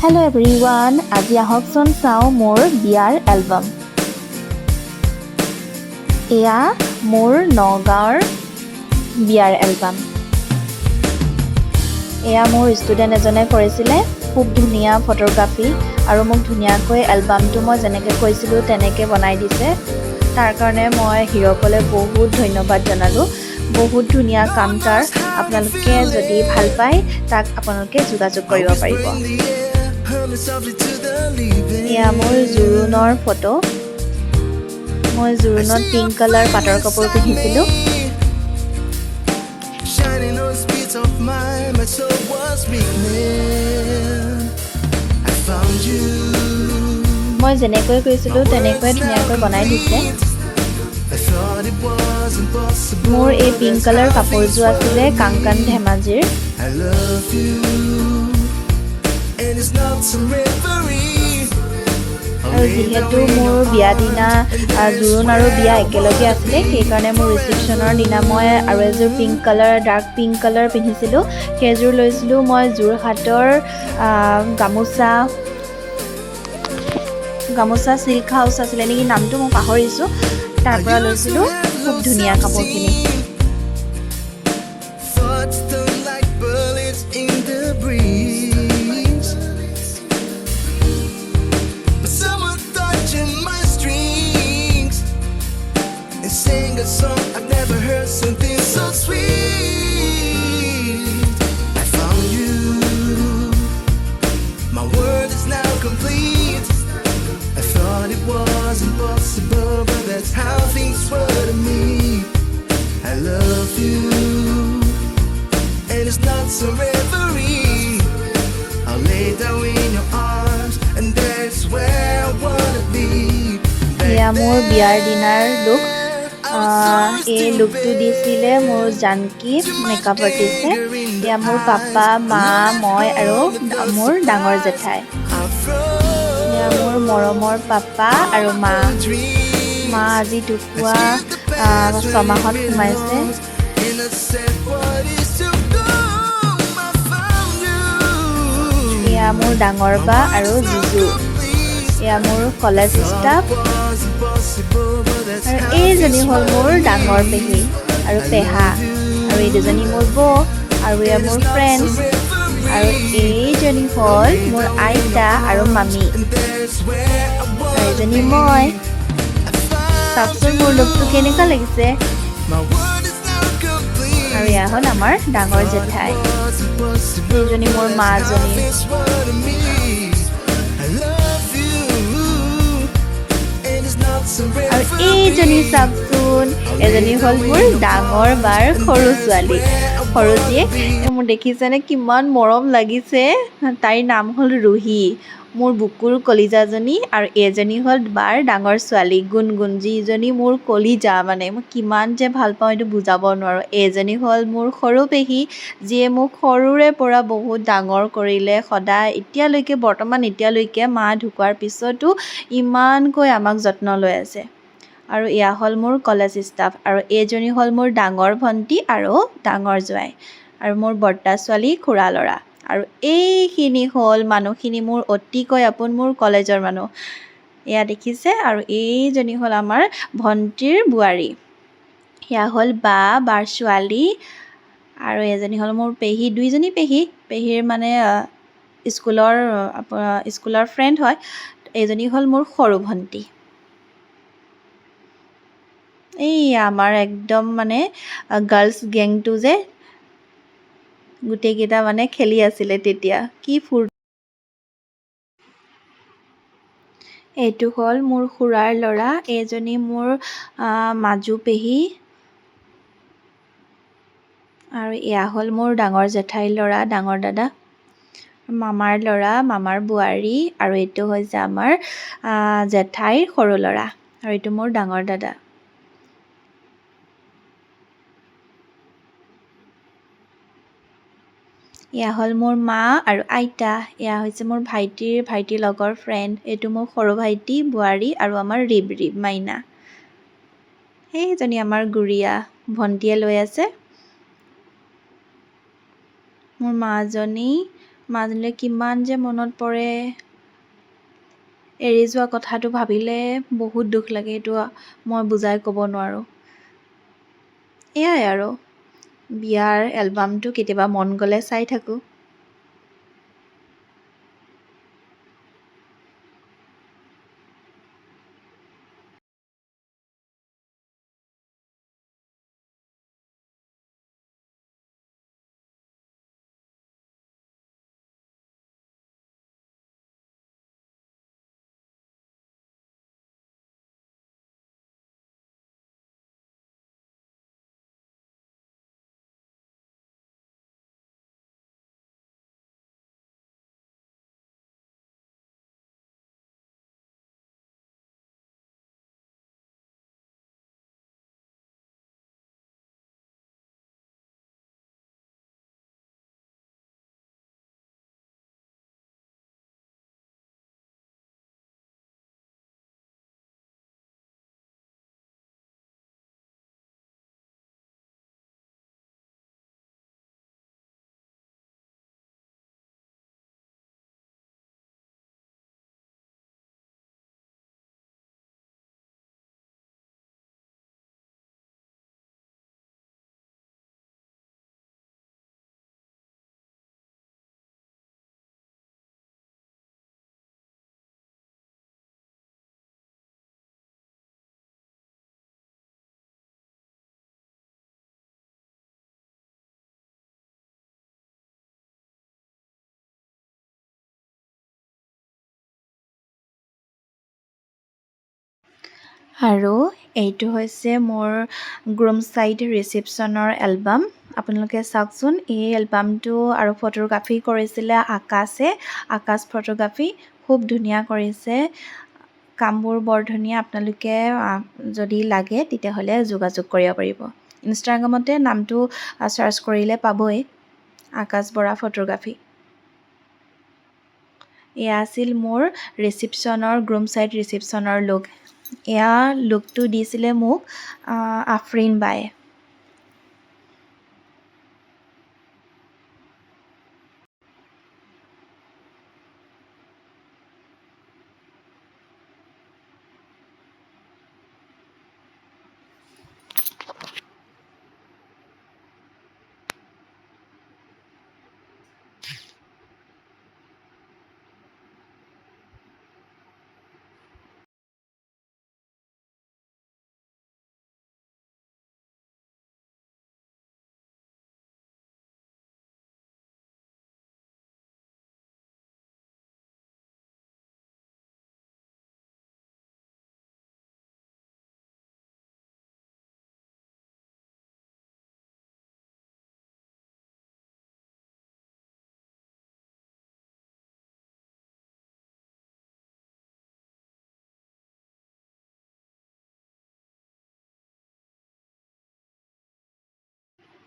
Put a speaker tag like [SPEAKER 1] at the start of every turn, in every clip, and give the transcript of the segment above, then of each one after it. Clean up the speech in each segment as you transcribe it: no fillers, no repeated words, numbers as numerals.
[SPEAKER 1] Hello everyone, আজি আহকচোন চাওঁ মোৰ বিয়াৰ এলবাম। এয়া মোৰ নগাঁৱৰ বিয়াৰ এলবাম। এয়া মোৰ ষ্টুডেণ্ট এজনে কৰিছিলে, খুব ধুনীয়া ফটোগ্ৰাফী আৰু মোক ধুনীয়াকৈ এলবামটো মই যেনেকৈ কৈছিলোঁ তেনেকৈ বনাই দিছে। তাৰ কাৰণে মই হিৰকলৈ বহুত ধন্যবাদ জনালোঁ। বহুত ধুনীয়া কাম তাৰ। আপোনালোকে যদি ভাল পায় তাক আপোনালোকে যোগাযোগ কৰিব পাৰিব। এয়া মোৰ জোৰোণৰ ফটো। মই জোৰোণত পিংক কালাৰ পাটৰ কাপোৰ পিন্ধিছিলোঁ। মই যেনেকৈ কৈছিলোঁ তেনেকৈ ধুনীয়াকৈ বনাই দিছে। মোৰ এই পিংক কালাৰ কাপোৰযোৰ আছিলে কাংকান ধেমাজিৰ। আৰু যিহেতু মোৰ বিয়া দিনা জোৰোণ আৰু বিয়া একেলগে আছিলে, সেইকাৰণে মোৰ ৰিচিপশ্যনৰ দিনা মই আৰু এযোৰ pink colour dark pink colour পিন্ধিছিলোঁ। সেইযোৰ লৈছিলোঁ মই যোৰহাটৰ গামোচা চিল্ক হাউচ আছিলে নেকি নামটো, মই পাহৰিছোঁ। তাৰ পৰা লৈছিলোঁ খুব ধুনীয়া কাপোৰখিনি।
[SPEAKER 2] Sing a song I've never heard, something so sweet. I found you. My world is now complete. I thought it was impossible, but that's how things were to me. I love you, and it's not some reverie. I'll lay down in your arms, and that's where I wanna be.
[SPEAKER 1] এয়া মোৰ বিয়াৰ দিনাৰ look. এই লুকটো দিছিলে মোৰ Janaki makeup আৰ্টিষ্টে। এয়া মোৰ papa, মা, মই আৰু মোৰ ডাঙৰ জেঠাই। এয়া মোৰ মৰমৰ পাপা আৰু মা। মা আজি ঢুকুৱা 6 মাহত সোমাইছে। এয়া মোৰ ডাঙৰ বা আৰু জিজু। এয়া মোৰ কলেজ ষ্টাফ। আৰু এইজনী হ'ল মোৰ ডাঙৰ পেহী আৰু পেহা, আৰু এই দুজনী মোৰ বৌ, আৰু এয়া মোৰ ফ্ৰেণ্ডছ, আৰু এইজনী হ'ল মোৰ আইতা আৰু মামী, আৰু এইজনী মই। চাওকচোন মোৰ লুকটো কেনেকুৱা লাগিছে। আৰু এয়া হ'ল আমাৰ ডাঙৰ জেঠাই, এইজনী মোৰ মাজনী। আৰু এইজনী চাওকচোন, এজনী হ'ল মোৰ ডাঙৰ বাৰ সৰু ছোৱালী, সৰু জীয়েক। মোৰ দেখিছেনে কিমান মৰম লাগিছে। তাইৰ নাম হ'ল ৰুহি, মোৰ বুকুৰ কলিজাজনী। আৰু এজনী হ'ল বাৰ ডাঙৰ ছোৱালী গুণগুণ, যিজনী মোৰ কলিজা। মানে মই কিমান যে ভাল পাওঁ এইটো বুজাব নোৱাৰোঁ। এজনী হ'ল মোৰ সৰু পেহী, যিয়ে মোক সৰুৰে পৰা বহুত ডাঙৰ কৰিলে। সদায় এতিয়ালৈকে মা ঢুকোৱাৰ পিছতো ইমানকৈ আমাক যত্ন লৈ আছে। আৰু এয়া হ'ল মোৰ কলেজ ষ্টাফ, আৰু এইজনী হ'ল মোৰ ডাঙৰ ভণ্টি আৰু ডাঙৰ জোঁৱাই, আৰু মোৰ বৰ্তা ছোৱালী, খুৰা ল'ৰা। আৰু এইখিনি হ'ল মানুহখিনি মোৰ অতিকৈ আপোন, মোৰ কলেজৰ মানুহ। এয়া দেখিছে। আৰু এইজনী হ'ল আমাৰ ভণ্টিৰ বোৱাৰী। এয়া হ'ল বাৰ ছোৱালী, আৰু এজনী হ'ল মোৰ পেহী। দুইজনী পেহীৰ মানে স্কুলৰ ফ্ৰেণ্ড হয়। এইজনী হ'ল মোৰ সৰু ভণ্টি। এই আমাৰ একদম মানে গাৰ্লছ গেংটো যে গোটেইকেইটা মানে খেলি আছিলে তেতিয়া, কি ফূৰ্তি। এইটো হ'ল মোৰ খুৰাৰ ল'ৰা, এইজনী মোৰ মাজু পেহী। আৰু এয়া হ'ল মোৰ ডাঙৰ জেঠাইৰ ল'ৰা, ডাঙৰ দাদা, মামাৰ ল'ৰা, মামাৰ বোৱাৰী। আৰু এইটো হৈছে আমাৰ জেঠাইৰ সৰু ল'ৰা, আৰু এইটো মোৰ ডাঙৰ দাদা। এয়া হ'ল মোৰ মা আৰু আইতা। এয়া হৈছে মোৰ ভাইটিৰ লগৰ ফ্ৰেণ্ড। এইটো মোৰ সৰু ভাইটি, বোৱাৰী, আৰু আমাৰ ৰিব মাইনা। সেইজনী আমাৰ গুৰিয়া ভণ্টিয়ে লৈ আছে। মোৰ মাজনী, মাজনীলৈ কিমান যে মনত পৰে। এৰি যোৱা কথাটো ভাবিলে বহুত দুখ লাগে, এইটো মই বুজাই ক'ব নোৱাৰোঁ। এয়াই আৰু বিয়াৰ এলবামটো কেতিয়াবা মন গ'লে চাই থাকোঁ। আৰু এইটো হৈছে মোৰ গ্ৰুম চাইড ৰিচিপশ্যনৰ এলবাম। আপোনালোকে চাওকচোন, এই এলবামটো আৰু ফটোগ্ৰাফী কৰিছিলে আকাশ ফটোগ্ৰাফী। খুব ধুনীয়া কৰিছে, কামবোৰ বৰ ধুনীয়া। আপোনালোকে যদি লাগে তেতিয়াহ'লে যোগাযোগ কৰিব পাৰিব। ইনষ্টাগ্ৰামতে নামটো চাৰ্চ কৰিলে পাবই, আকাশ বৰা ফটোগ্ৰাফী। এয়া আছিল মোৰ গ্ৰুম চাইড ৰিচিপশ্যনৰ লুক। এয়া লুকটো দিছিলে মোক আফৰিন বায়ে।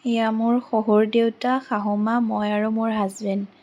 [SPEAKER 1] এয়া মোৰ শহুৰ দেউতা, শাহুমা, মই আৰু মোৰ হাজবেণ্ড।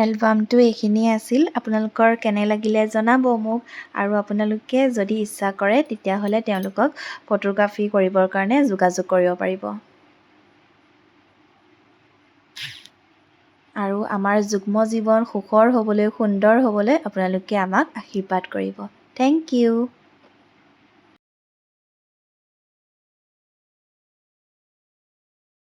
[SPEAKER 1] এলবামটো এইখিনিয়ে আছিল। আপোনালোকৰ কেনে লাগিলে জনাব মোক, আৰু আপোনালোকে যদি ইচ্ছা কৰে তেতিয়াহ'লে তেওঁলোকক ফটোগ্ৰাফী কৰিবৰ কাৰণে যোগাযোগ কৰিব পাৰিব। আৰু আমাৰ যুগ্ম জীৱন সুখৰ হ'বলৈ, সুন্দৰ হ'বলৈ আপোনালোকে আমাক আশীৰ্বাদ কৰিব। Thank U.